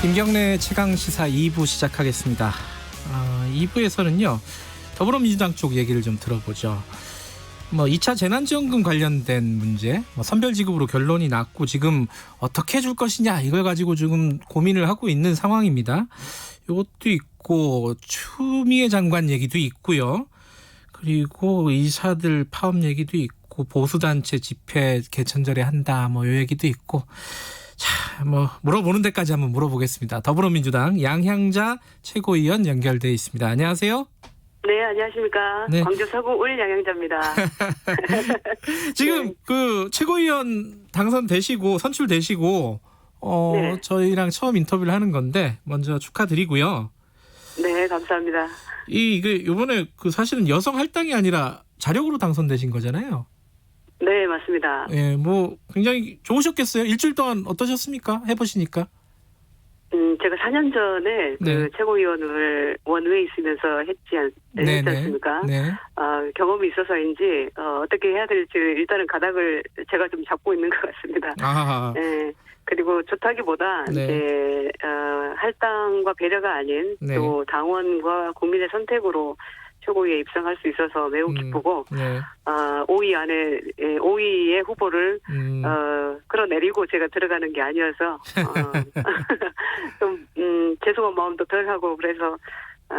김경래 최강시사 2부 시작하겠습니다. 2부에서는요. 더불어민주당 쪽 얘기를 좀 들어보죠. 2차 재난지원금 관련된 문제, 선별지급으로 결론이 났고 지금 어떻게 해줄 것이냐 이걸 가지고 지금 고민을 하고 있는 상황입니다. 이것도 있고 추미애 장관 얘기도 있고요. 그리고 의사들 파업 얘기도 있고 보수단체 집회 개천절에 한다 요 얘기도 있고 자, 물어보는 데까지 한번 물어보겠습니다. 더불어민주당 양향자 최고위원 연결돼 있습니다. 안녕하세요. 네, 안녕하십니까. 네. 광주 서구 울 양향자입니다. 지금 네. 그 최고위원 당선되시고 선출되시고 네. 저희랑 처음 인터뷰를 하는 건데 먼저 축하드리고요. 네, 감사합니다. 이번에 사실은 여성 할당이 아니라 자력으로 당선되신 거잖아요. 네, 맞습니다. 예, 굉장히 좋으셨겠어요. 일주일 동안 어떠셨습니까? 해보시니까. 제가 4년 전에 네. 최고위원을 원외에 있으면서 했지 않습니까? 네. 경험이 있어서인지 어떻게 해야 될지 일단은 가닥을 제가 좀 잡고 있는 것 같습니다. 아, 네. 그리고 좋다기보다 네. 이제 할당과 배려가 아닌 네. 또 당원과 국민의 선택으로 최고위에 입성할 수 있어서 매우 기쁘고 네. 5위의 후보를 끌어내리고 제가 들어가는 게 아니어서 좀 죄송한 마음도 덜하고 그래서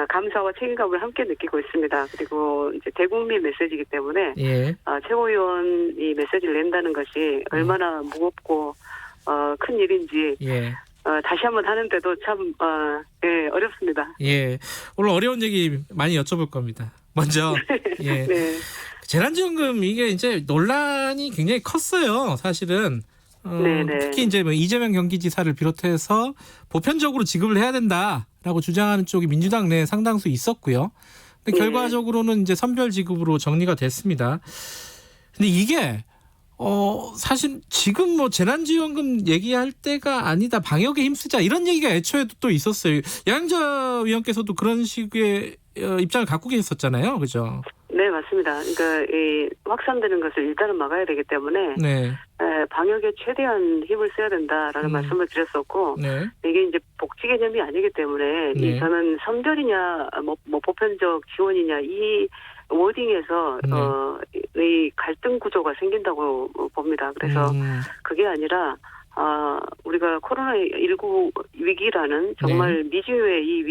감사와 책임감을 함께 느끼고 있습니다. 그리고 이제 대국민 메시지이기 때문에 예. 최고위원이 메시지를 낸다는 것이 얼마나 무겁고 큰 일인지 예. 다시 한번 하는데도 참 어렵습니다. 예. 오늘 어려운 얘기 많이 여쭤볼 겁니다. 먼저 예. 네. 재난지원금 이게 이제 논란이 굉장히 컸어요. 사실은 네네. 특히 이제 이재명 경기지사를 비롯해서 보편적으로 지급을 해야 된다라고 주장하는 쪽이 민주당 내에 상당수 있었고요. 근데 네. 결과적으로는 이제 선별 지급으로 정리가 됐습니다. 근데 이게 사실 지금 재난지원금 얘기할 때가 아니다. 방역에 힘쓰자. 이런 얘기가 애초에도 또 있었어요. 양자 위원께서도 그런 식의 입장을 갖고 계셨잖아요. 그죠? 네, 맞습니다. 그러니까 이 확산되는 것을 일단은 막아야 되기 때문에 네. 방역에 최대한 힘을 써야 된다라는 말씀을 드렸었고 네. 이게 이제 복지 개념이 아니기 때문에 네. 저는 선별이냐 보편적 지원이냐 이 워딩에서 이 갈등 구조가 생긴다고 봅니다. 그래서 그게 아니라 우리가 코로나19 위기라는 정말 미지의 이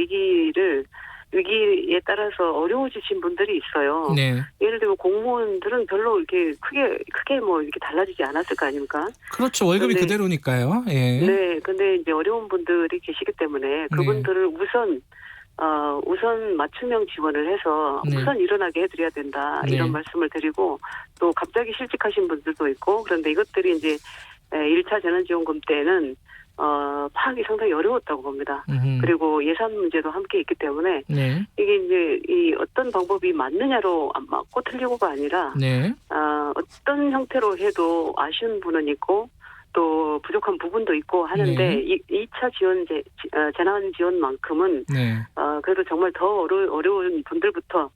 위기에 따라서 어려워지신 분들이 있어요. 네. 예를 들면 공무원들은 별로 이렇게 크게 이렇게 달라지지 않았을 거 아닙니까? 그렇죠. 월급이 근데, 그대로니까요. 예. 네. 근데 이제 어려운 분들이 계시기 때문에 그분들을 우선 맞춤형 지원을 해서 네. 우선 일어나게 해드려야 된다. 네. 이런 말씀을 드리고 또 갑자기 실직하신 분들도 있고 그런데 이것들이 이제 1차 재난지원금 때는 파악이 상당히 어려웠다고 봅니다. 그리고 예산 문제도 함께 있기 때문에 네. 이게 이제 이 어떤 방법이 맞느냐로 맞고 틀리고가 아니라 네. 어떤 형태로 해도 아쉬운 분은 있고 또 부족한 부분도 있고 하는데 네. 2차 재난 지원만큼은 네. 그래도 정말 더 어려운 분들부터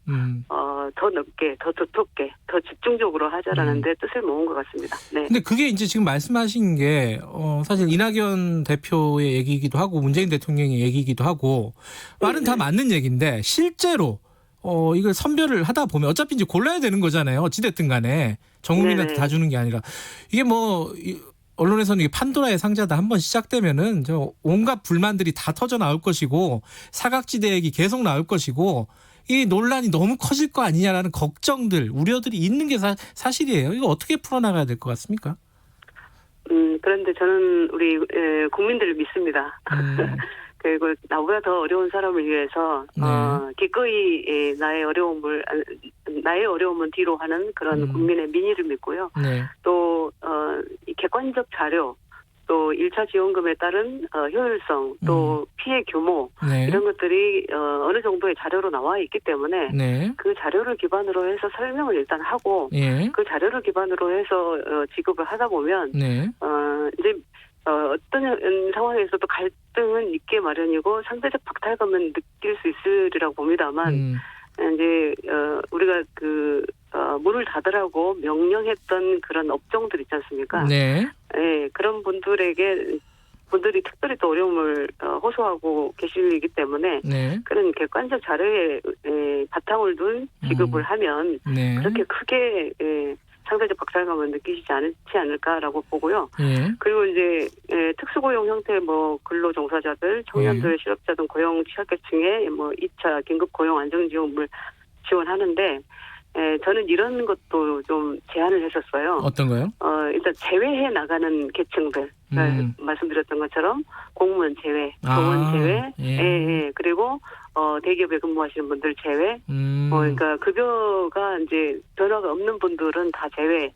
더 넓게, 더 두텁게, 더 집중적으로 하자라는 데 뜻을 모은 것 같습니다. 네. 근데 그게 이제 지금 말씀하신 게 사실 이낙연 대표의 얘기이기도 하고 문재인 대통령의 얘기이기도 하고 말은 다 맞는 얘기인데 실제로 이걸 선별을 하다 보면 어차피 이제 골라야 되는 거잖아요. 어찌됐든 간에 전 국민한테 다 주는 게 아니라 이게 언론에서는 이게 판도라의 상자다 한번 시작되면은 온갖 불만들이 다 터져 나올 것이고 사각지대 얘기 계속 나올 것이고 이 논란이 너무 커질 거 아니냐라는 걱정들, 우려들이 있는 게 사실이에요. 이거 어떻게 풀어나가야 될 것 같습니까? 그런데 저는 우리 국민들을 믿습니다. 그리고 나보다 더 어려운 사람을 위해서 기꺼이 나의 어려움은 뒤로 하는 그런 국민의 민의를 믿고요. 네. 또 이 객관적 자료, 또 1차 지원금에 따른 효율성, 또 피해 규모 네. 이런 것들이 어느 정도의 자료로 나와 있기 때문에 네. 그 자료를 기반으로 해서 설명을 일단 하고 예. 그 자료를 기반으로 해서 지급을 하다 보면 네. 이제 어떤 상황에서도 갈등은 있게 마련이고 상대적 박탈감은 느낄 수 있으리라고 봅니다만 이제 우리가 문을 닫으라고 명령했던 그런 업종들 있지 않습니까? 네. 네, 그런 분들에게 분들이 특별히 또 어려움을 호소하고 계시기 때문에 네. 그런 객관적 자료에 바탕을 둔 지급을 하면 네. 그렇게 크게 상대적 박탈감을 느끼시지 않을까라고 보고요. 예. 그리고 이제 특수고용 형태 뭐 근로종사자들, 청년들, 실업자 등 고용 취약계층에 뭐 2차 긴급 고용 안정지원을 지원하는데 저는 이런 것도 좀 제안을 했었어요. 어떤 거요? 일단 제외해 나가는 계층들 말씀드렸던 것처럼 공무원 제외, 교원 제외, 예. 그리고 대기업에 근무하시는 분들 제외, 그러니까 급여가 이제 변화가 없는 분들은 다 제외.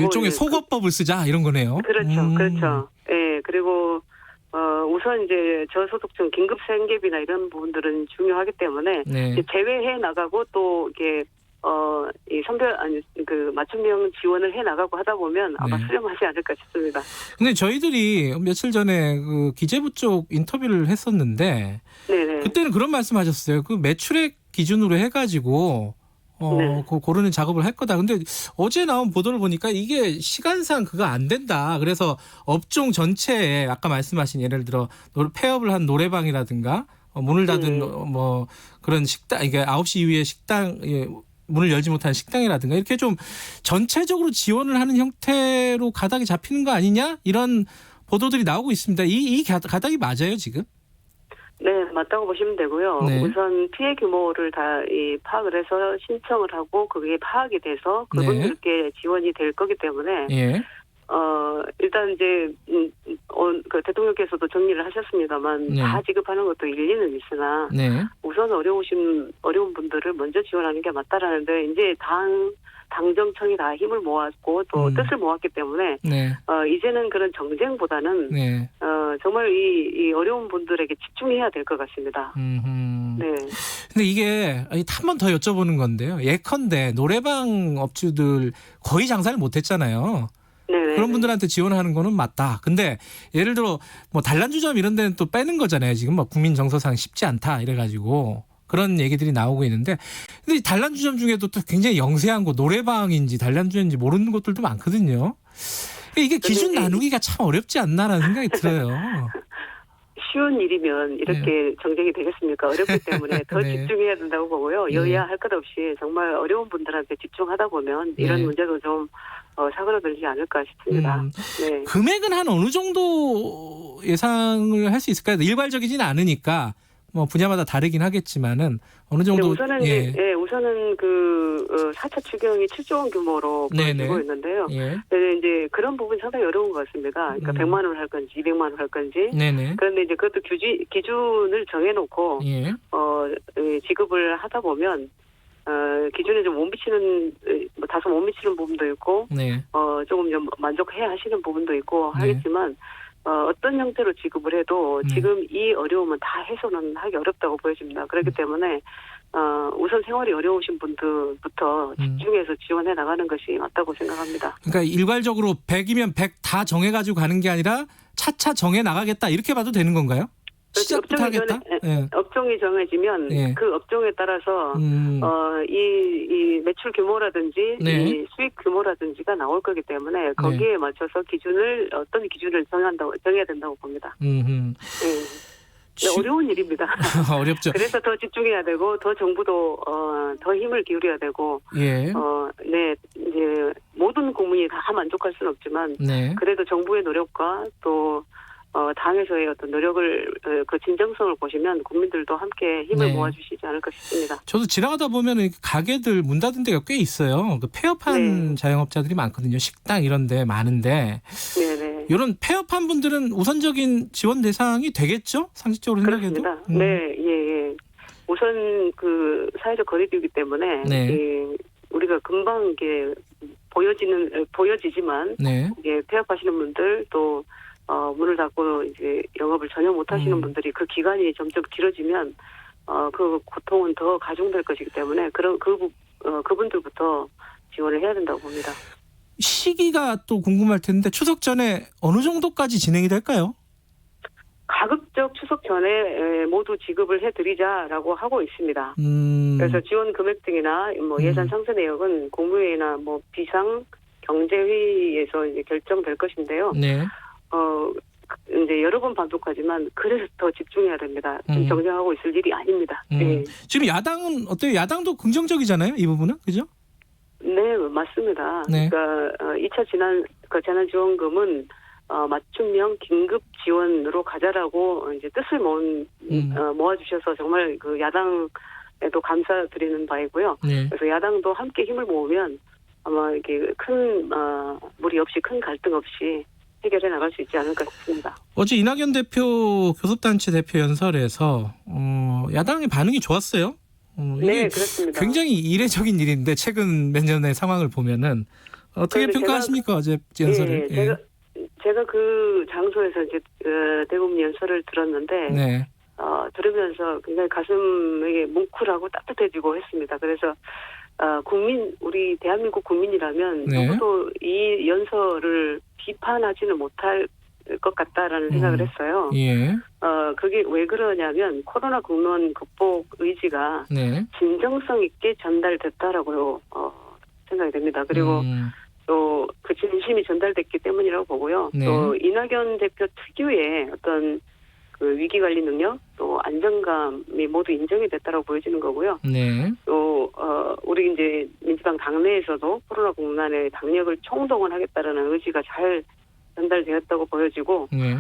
일종의 소거법을 쓰자 이런 거네요. 그렇죠, 그렇죠. 예, 그리고 우선 이제 저소득층 긴급 생계비나 이런 부분들은 중요하기 때문에 이제 제외해 나가고 또 이게 이 맞춤형 지원을 해 나가고 하다 보면 아마 수렴하지 않을까 싶습니다. 근데 저희들이 며칠 전에 그 기재부 쪽 인터뷰를 했었는데, 네네. 그때는 그런 말씀하셨어요. 그 매출액 기준으로 해가지고 고르는 작업을 할 거다. 근데 어제 나온 보도를 보니까 이게 시간상 그거 안 된다. 그래서 업종 전체에 아까 말씀하신 예를 들어 폐업을 한 노래방이라든가 문을 닫은 뭐 그런 식당, 이게 9시 이후에 식당 문을 열지 못하는 식당이라든가 이렇게 좀 전체적으로 지원을 하는 형태로 가닥이 잡히는 거 아니냐 이런 보도들이 나오고 있습니다. 이 가닥이 맞아요 지금? 네, 맞다고 보시면 되고요. 네. 우선 피해 규모를 다 파악을 해서 신청을 하고 그게 파악이 돼서 그분들께 지원이 될 거기 때문에 일단 이제 그 대통령께서도 정리를 하셨습니다만 다 지급하는 것도 일리는 있으나 우선 어려운 분들을 먼저 지원하는 게 맞다라는데 이제 당정청이 다 힘을 모았고 또 뜻을 모았기 때문에 이제는 그런 정쟁보다는 정말 이 어려운 분들에게 집중해야 될 것 같습니다. 네. 근데 이게 한 번 더 여쭤보는 건데요. 예컨대 노래방 업주들 거의 장사를 못했잖아요. 네네. 그런 분들한테 지원하는 거는 맞다. 근데 예를 들어 뭐 단란주점 이런 데는 또 빼는 거잖아요. 지금 뭐 국민 정서상 쉽지 않다 이래가지고 그런 얘기들이 나오고 있는데, 근데 단란주점 중에도 또 굉장히 영세한 곳, 노래방인지 단란주점인지 모르는 곳들도 많거든요. 이게 기준 나누기가 참 어렵지 않나라는 생각이 들어요. 쉬운 일이면 이렇게 정쟁이 되겠습니까? 어렵기 때문에 더 집중해야 된다고 보고요. 여야 할 것 없이 정말 어려운 분들한테 집중하다 보면 이런 문제도 좀 사그러들지 않을까 싶습니다. 금액은 한 어느 정도 예상을 할 수 있을까요? 일괄적이지는 않으니까 뭐 분야마다 다르긴 하겠지만은 어느 정도. 우선은 우선은 그 4차 추경이 7조 원 규모로 보여지고 있는데요. 이제 그런 부분 상당히 어려운 것 같습니다. 그러니까 100만 원 할 건지 200만 원 할 건지. 그런데 이제 그것도 기준을 정해놓고 지급을 하다 보면 기준에 좀 못 미치는 다소 못 미치는 부분도 있고 조금 좀 만족해야 하시는 부분도 있고 하겠지만. 어떤 형태로 지급을 해도 지금 이 어려움은 다 해소는 하기 어렵다고 보여집니다. 그렇기 때문에 우선 생활이 어려우신 분들부터 집중해서 지원해 나가는 것이 맞다고 생각합니다. 그러니까 일괄적으로 100이면 100 다 정해가지고 가는 게 아니라 차차 정해 나가겠다 이렇게 봐도 되는 건가요? 시작부터 하겠다? 업종이 정해지면 그 업종에 따라서 이 매출 규모라든지 이 수익 규모라든지가 나올 거기 때문에 거기에 맞춰서 어떤 기준을 정해야 된다고 봅니다. 어려운 일입니다. 어렵죠. 그래서 더 집중해야 되고 더 정부도 더 힘을 기울여야 되고 이제 모든 국민이 다 만족할 수는 없지만 그래도 정부의 노력과 또 당에서의 어떤 노력을 그 진정성을 보시면 국민들도 함께 힘을 모아주시지 않을까 싶습니다. 저도 지나가다 보면 가게들 문 닫은 데가 꽤 있어요. 그 폐업한 자영업자들이 많거든요. 식당 이런 데 많은데 이런 폐업한 분들은 우선적인 지원 대상이 되겠죠? 상식적으로 생각해도. 그렇습니다. 우선 그 사회적 거리두기 때문에 우리가 금방 이게 보여지지만 이게 폐업하시는 분들 또 문을 닫고 이제 영업을 전혀 못 하시는 분들이 그 기간이 점점 길어지면 그 고통은 더 가중될 것이기 때문에 그분들부터 지원을 해야 된다고 봅니다. 시기가 또 궁금할 텐데 추석 전에 어느 정도까지 진행이 될까요? 가급적 추석 전에 모두 지급을 해드리자라고 하고 있습니다. 그래서 지원 금액 등이나 뭐 예산 상세 내역은 국무회의나 뭐 비상 경제회의에서 이제 결정될 것인데요. 이제 이제 여러 번 반복하지만 그래서 더 집중해야 됩니다. 좀 정정하고 있을 일이 아닙니다. 네. 지금 야당은 어때요? 야당도 긍정적이잖아요, 이 부분은, 그죠? 네, 맞습니다. 네. 그러니까 2차 재난지원금은 맞춤형 긴급 지원으로 가자라고 이제 뜻을 모아주셔서 정말 그 야당에도 감사드리는 바이고요. 네. 그래서 야당도 함께 힘을 모으면 아마 이렇게 큰 무리 없이 큰 갈등 없이 해결해 나갈 수 있지 않을까 싶습니다. 어제 이낙연 대표 교섭단체 대표 연설에서 야당의 반응이 좋았어요. 이게 네, 그렇습니다. 굉장히 이례적인 일인데 최근 몇 년의 상황을 보면은 어떻게 평가하십니까? 어제 연설을? 예, 제가 그 장소에서 이제 대부분 연설을 들었는데 네. 들으면서 굉장히 가슴이 뭉클하고 따뜻해지고 했습니다. 그래서 우리 대한민국 국민이라면 네. 누구도 이 연설을 비판하지는 못할 것 같다라는 생각을 했어요. 예. 그게 왜 그러냐면 코로나 국면 극복 의지가 네. 진정성 있게 전달됐다라고 생각이 됩니다. 그리고 또 그 진심이 전달됐기 때문이라고 보고요. 네. 또 이낙연 대표 특유의 어떤 그 위기 관리 능력, 또 안정감이 모두 인정이 됐다라고 보여지는 거고요. 네. 또 우리 이제 민주당 당내에서도 코로나 국난에 당력을 총동원하겠다라는 의지가 잘 전달되었다고 보여지고, 네.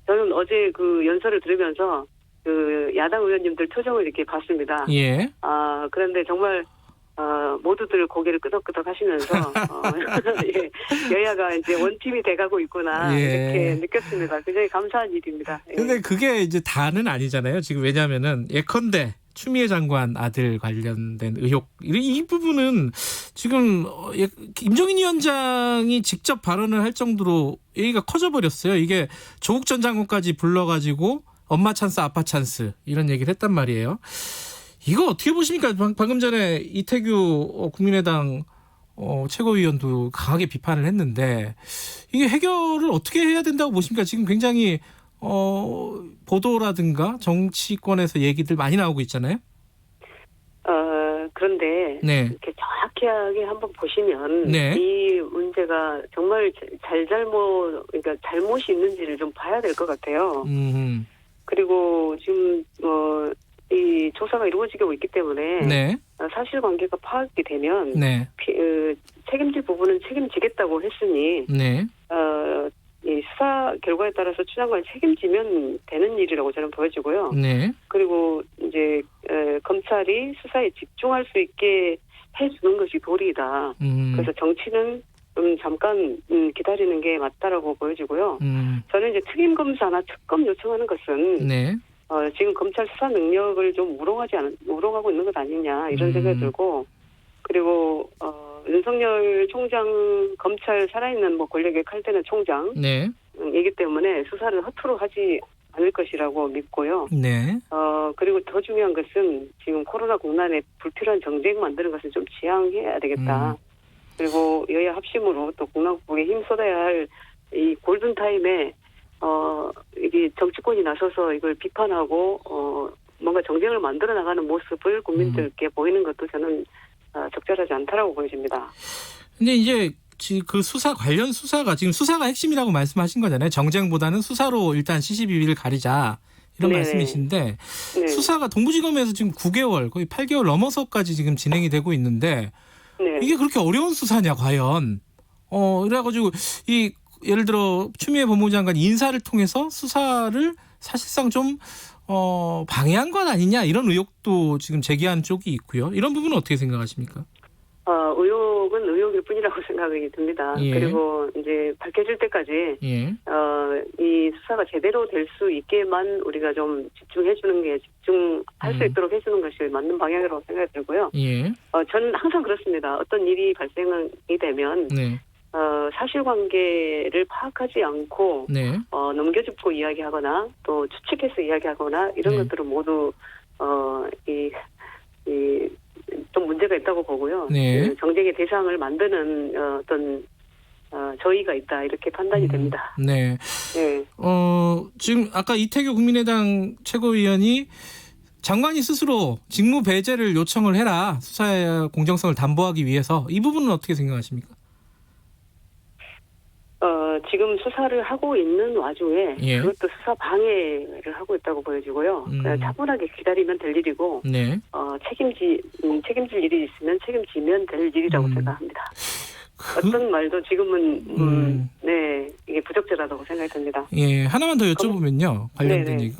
저는 어제 그 연설을 들으면서 그 야당 의원님들 표정을 이렇게 봤습니다. 예. 그런데 정말 모두들 고개를 끄덕끄덕 하시면서 예, 여야가 이제 원팀이 돼가고 있구나 예. 이렇게 느꼈습니다. 굉장히 감사한 일입니다. 예. 근데 그게 이제 다는 아니잖아요. 지금 왜냐하면은 예컨대 추미애 장관 아들 관련된 의혹 이 부분은 지금 김종인 위원장이 직접 발언을 할 정도로 얘기가 커져버렸어요. 이게 조국 전 장관까지 불러가지고 엄마 찬스 아빠 찬스 이런 얘기를 했단 말이에요. 이거 어떻게 보십니까? 방금 전에 이태규 국민의당 최고위원도 강하게 비판을 했는데 이게 해결을 어떻게 해야 된다고 보십니까? 지금 굉장히 보도라든가 정치권에서 얘기들 많이 나오고 있잖아요. 그런데 네. 이렇게 정확하게 한번 보시면 네. 이 문제가 정말 그러니까 잘못이 있는지를 좀 봐야 될 것 같아요. 그리고 지금 이 조사가 이루어지고 있기 때문에 네. 사실관계가 파악이 되면 네. 책임질 부분은 책임지겠다고 했으니 네. 이 수사 결과에 따라서 추 장관이 책임지면 되는 일이라고 저는 보여지고요. 네. 그리고 이제 검찰이 수사에 집중할 수 있게 해주는 것이 도리이다. 그래서 정치는 좀 잠깐 기다리는 게 맞다라고 보여지고요. 저는 이제 특임 검사나 특검 요청하는 것은 네. 지금 검찰 수사 능력을 좀 우롱하고 있는 것 아니냐 이런 생각이 들고, 그리고 윤석열 총장 검찰 살아있는 권력의 칼대는 총장이기 네. 때문에 수사를 허투루 하지 않을 것이라고 믿고요. 네. 그리고 더 중요한 것은 지금 코로나 국난에 불필요한 정쟁 만드는 것은 좀 지양해야 되겠다. 그리고 여야 합심으로 또 국방국에 힘쏟아야 할 이 골든 타임에 이게 정치권이 나서서 이걸 비판하고 뭔가 정쟁을 만들어 나가는 모습을 국민들께 보이는 것도 저는 적절하지 않다라고 보여집니다. 근데 이제 그 관련 수사가 지금 수사가 핵심이라고 말씀하신 거잖아요. 정쟁보다는 수사로 일단 시시비비를 가리자 이런 네네. 말씀이신데 네. 수사가 동부지검에서 지금 9개월 거의 8개월 넘어서까지 지금 진행이 되고 있는데 네. 이게 그렇게 어려운 수사냐 과연? 그래가지고 예를 들어 추미애 법무부 장관 인사를 통해서 수사를 사실상 좀 방해한 건 아니냐 이런 의혹도 지금 제기한 쪽이 있고요. 이런 부분은 어떻게 생각하십니까? 의혹은 의혹일 뿐이라고 생각이 듭니다. 예. 그리고 이제 밝혀질 때까지 예. 이 수사가 제대로 될 수 있게만 우리가 좀 집중할 수 있도록 해주는 것이 맞는 방향이라고 생각이 들고요. 예. 저는 항상 그렇습니다. 어떤 일이 발생이 되면 네. 사실관계를 파악하지 않고 네. 넘겨짚고 이야기하거나 또 추측해서 이야기하거나 이런 네. 것들은 모두 좀 문제가 있다고 보고요. 네. 정쟁의 대상을 만드는 어떤 저희가 있다 이렇게 판단이 됩니다. 네. 네. 지금 아까 이태규 국민의당 최고위원이 장관이 스스로 직무 배제를 요청을 해라 수사의 공정성을 담보하기 위해서 이 부분은 어떻게 생각하십니까? 지금 수사를 하고 있는 와중에 예. 그것도 수사 방해를 하고 있다고 보여지고요. 그냥 차분하게 기다리면 될 일이고 네. 책임질 일이 있으면 책임지면 될 일이라고 생각합니다. 어떤 말도 지금은 네, 이게 부적절하다고 생각이 듭니다. 예, 하나만 더 여쭤보면요. 관련된 얘기.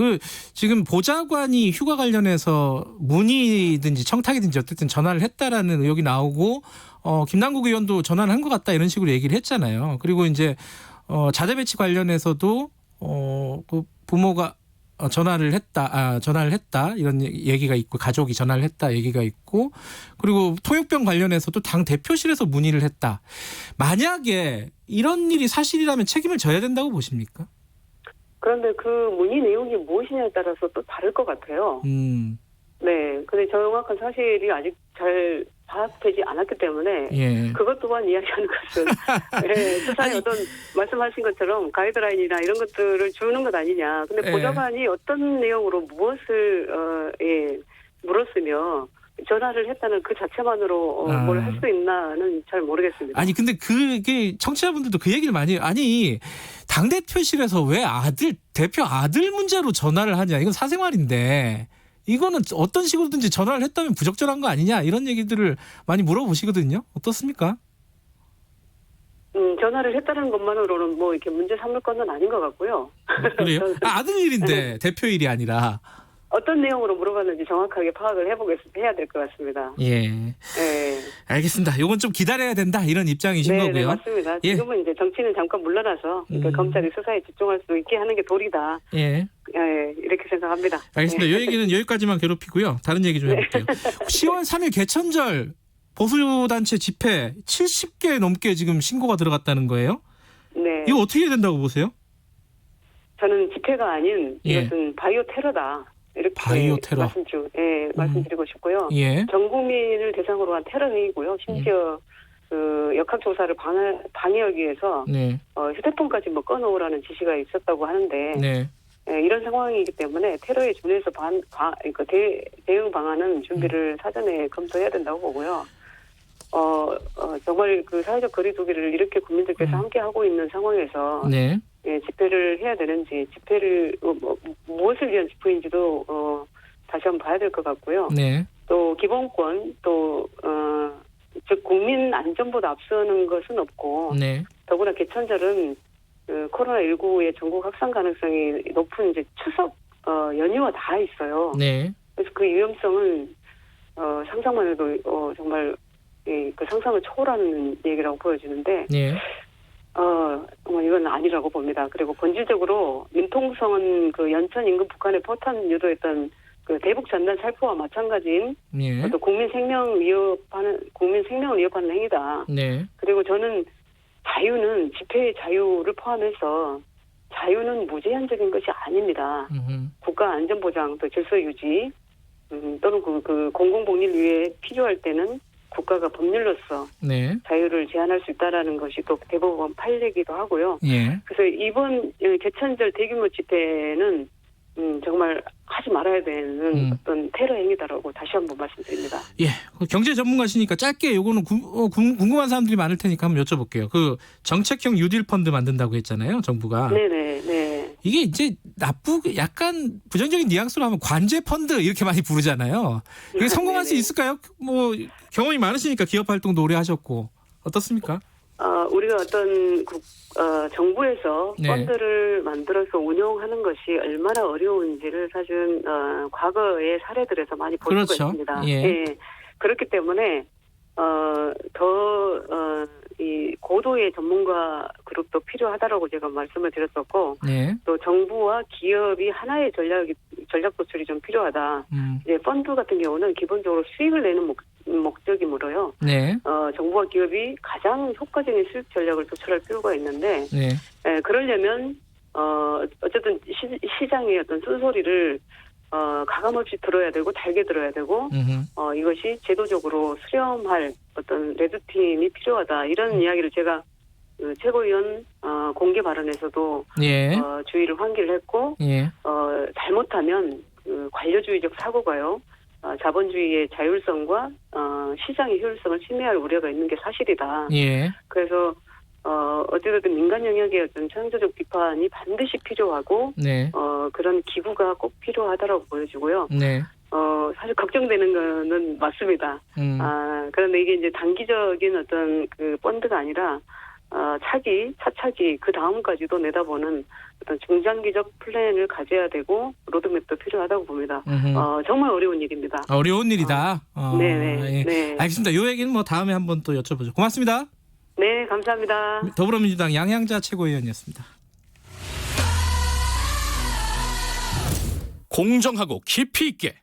지금 보좌관이 휴가 관련해서 문의든지 청탁이든지 어쨌든 전화를 했다라는 의혹이 나오고 김남국 의원도 전화를 한 것 같다 이런 식으로 얘기를 했잖아요. 그리고 이제 자대 배치 관련해서도 그 부모가 전화를 했다 이런 얘기가 있고 가족이 전화를 했다 얘기가 있고 그리고 통역병 관련해서도 당 대표실에서 문의를 했다. 만약에 이런 일이 사실이라면 책임을 져야 된다고 보십니까? 그런데 그 문의 내용이 무엇이냐에 따라서 또 다를 것 같아요. 네, 근데 정확한 사실이 아직 잘 파악되지 않았기 때문에 예. 그것 또한 이야기하는 것은 네, 수사에 어떤 말씀하신 것처럼 가이드라인이나 이런 것들을 주는 것 아니냐. 근데 보좌관이 어떤 내용으로 무엇을 물었으며 전화를 했다는 그 자체만으로 뭘 할 수 있나는 잘 모르겠습니다. 아니 근데 그게 청취자분들도 그 얘기를 많이 해요. 아니 당대표실에서 왜 대표 아들 문제로 전화를 하냐. 이건 사생활인데 이거는 어떤 식으로든지 전화를 했다면 부적절한 거 아니냐 이런 얘기들을 많이 물어보시거든요. 어떻습니까? 전화를 했다는 것만으로는 뭐 이렇게 문제 삼을 건 아닌 것 같고요. 그래요? 아들 일인데 대표 일이 아니라. 어떤 내용으로 물어봤는지 정확하게 파악을 해야 될 것 같습니다. 예. 네. 알겠습니다. 이건 좀 기다려야 된다 이런 입장이신 거고요. 네, 맞습니다. 예. 지금은 이제 정치는 잠깐 물러나서 그러니까 검찰이 수사에 집중할 수 있게 하는 게 도리다. 예. 이렇게 생각합니다. 알겠습니다. 이 얘기는 여기까지만 괴롭히고요. 다른 얘기 좀 해볼게요. 10월 3일 개천절 보수단체 집회 70개 넘게 지금 신고가 들어갔다는 거예요. 네. 이거 어떻게 해야 된다고 보세요? 저는 집회가 아닌 이것은 바이오 테러다. 이렇게 바이오 테러. 말씀드리고 싶고요. 예. 전 국민을 대상으로 한 테러 행위고요. 심지어 그 역학조사를 방해하기 위해서 휴대폰까지 뭐 꺼놓으라는 지시가 있었다고 하는데 이런 상황이기 때문에 테러에 준해서 대응 방안은 준비를 사전에 검토해야 된다고 보고요. 정말 그 사회적 거리두기를 이렇게 국민들께서 함께 하고 있는 상황에서 집회를 해야 되는지 집회를 무엇을 위한 집회인지도 다시 한번 봐야 될 것 같고요. 또 기본권 즉 국민 안전보다 앞서는 것은 없고 더구나 개천절은 그 코로나19의 전국 확산 가능성이 높은 이제 추석 연휴와 다 있어요. 그래서 그 위험성은 상상만 해도 정말 그 상상을 초월하는 얘기라고 보여지는데 이건 아니라고 봅니다. 그리고 본질적으로 민통성은 그 연천 인근 북한에 포탄 유도했던 그 대북 전단 살포와 마찬가지인 또 국민 생명을 위협하는 행위다. 그리고 저는 자유는 집회의 자유를 포함해서 자유는 무제한적인 것이 아닙니다. 국가 안전보장 또 질서 유지 또는 그 공공복리를 위해 필요할 때는 국가가 법률로서 자유를 제한할 수 있다라는 것이 또 대법원 판례기도 하고요. 그래서 이번 개천절 대규모 집회는 정말 하지 말아야 되는 어떤 테러 행위다라고 다시 한번 말씀드립니다. 예, 경제 전문가시니까 짧게 요거는 궁금한 사람들이 많을 테니까 한번 여쭤볼게요. 그 정책형 뉴딜 펀드 만든다고 했잖아요, 정부가. 네네. 이게 이제 약간 부정적인 뉘앙스로 하면 관제 펀드 이렇게 많이 부르잖아요. 이게 성공할 수 있을까요? 뭐 경험이 많으시니까 기업 활동도 오래 하셨고 어떻습니까? 우리가 어떤 정부에서 펀드를 만들어서 운영하는 것이 얼마나 어려운지를 사실 과거의 사례들에서 많이 볼 수가 있습니다. 그렇기 때문에 이 고도의 전문가 그룹도 필요하다라고 제가 말씀을 드렸었고 또 정부와 기업이 하나의 전략 도출이 좀 필요하다. 이제 펀드 같은 경우는 기본적으로 수익을 내는 목적이므로요. 정부와 기업이 가장 효과적인 수익 전략을 도출할 필요가 있는데 그러려면 어쨌든 시장의 어떤 쓴소리를 가감없이 들어야 되고 달게 들어야 되고 이것이 제도적으로 수렴할 어떤 레드팀이 필요하다. 이런 이야기를 제가 최고위원 공개 발언에서도 주의를 환기를 했고 잘못하면 그 관료주의적 사고가요. 자본주의의 자율성과 시장의 효율성을 침해할 우려가 있는 게 사실이다. 그래서 어찌됐든 민간 영역의 어떤 창조적 비판이 반드시 필요하고, 네. 그런 기구가 꼭 필요하다라고 보여지고요. 네. 사실 걱정되는 거는 맞습니다. 그런데 이게 이제 단기적인 어떤 그 펀드가 아니라, 차차기, 그 다음까지도 내다보는 어떤 중장기적 플랜을 가져야 되고, 로드맵도 필요하다고 봅니다. 정말 어려운 일입니다. 어려운 일이다. 네네. 예. 네. 알겠습니다. 요 얘기는 뭐 다음에 한번 또 여쭤보죠. 고맙습니다. 네, 감사합니다. 더불어민주당 양향자 최고위원이었습니다. 공정하고 깊이 있게